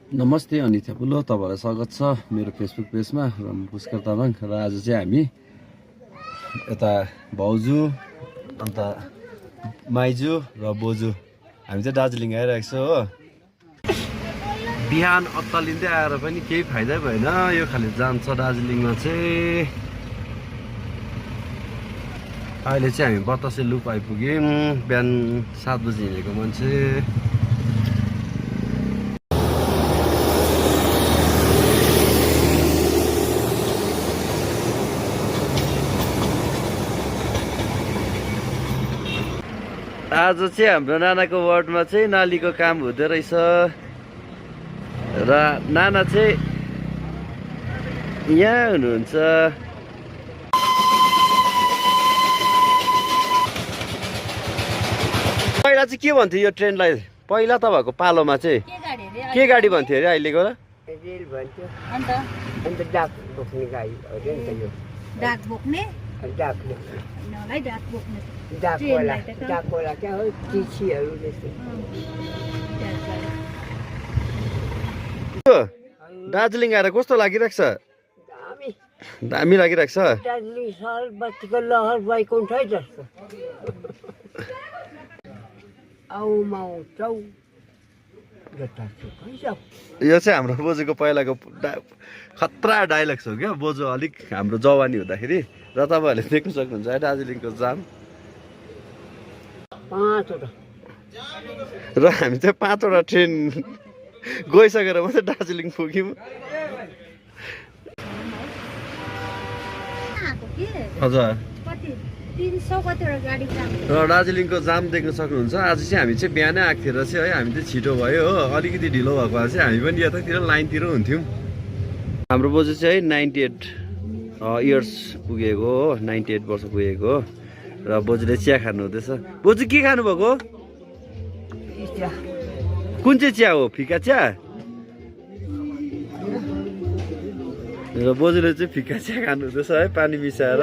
नमस्ते अनि थ्यापुलो तपाईँलाई स्वागत छ मेरो फेसबुक पेजमा र म पुष्कर तामाङ र आज चाहिँ हामी यता भाउजू अन्त माइजू र बोजू हामी चाहिँ दार्जिलिङ आइरहेको छ हो। बिहान अत्तालिँदै आएर पनि केही फाइदा भएन, यो खाली जाम छ दार्जिलिङमा चाहिँ। अहिले चाहिँ हामी बतासे लुप आइपुग्यौँ, बिहान 7 बजी हिँडेको मान्छे। आज चाहिँ हाम्रो नानाको वार्डमा चाहिँ नालीको काम हुँदो रहेछ र नाना चाहिँ यहाँ हुनुहुन्छ। पहिला चाहिँ के भन्थ्यो यो ट्रेनलाई? पहिला तपाईँहरूको पालोमा चाहिँ के गाडी भन्थ्यो अरे? अहिलेको र रेल भन्थ्यो। अन्त डाक बोक्ने गाडी हो नि त यो। डाक बोक्ने डाकवाला क्या हो, चिठीहरू जस्तो। दार्जिलिङ आएर कस्तो लागिरहेको छ? दामी लागिरहेको छ। दार्जिलिङ सहर बत्तीको लहर बैकुण्ठै जस्तो। यो चाहिँ हाम्रो बोजूको पहिलाको खतरा डाइलग्स हो क्या। बोजू अलिक हाम्रो जवानी हुँदाखेरि र तपाईँहरूले देख्न सक्नुहुन्छ है दार्जिलिङको जाम। र हामी चाहिँ 5वटा ट्रेन गइसकेर मात्रै दार्जिलिङ पुग्यौँ। हजुर, र दार्जिलिङको जाम देख्न सक्नुहुन्छ। आज चाहिँ हामी चाहिँ बिहानै आएकोतिर चाहिँ है, हामी चाहिँ छिटो भयो हो। अलिकति ढिलो भएको भए चाहिँ हामी पनि यतातिर लाइनतिर हुन्थ्यौँ। हाम्रो बोजू चाहिँ 98 इयर्स पुगेको हो, 98 वर्ष पुगेको हो। र बोजूले चिया खानु हुँदैछ। बोजू के खानुभएको? कुन चाहिँ चिया हो? फिका चिया? र बोजूले चाहिँ फिका चिया खानु हुँदैछ है, पानी मिसाएर।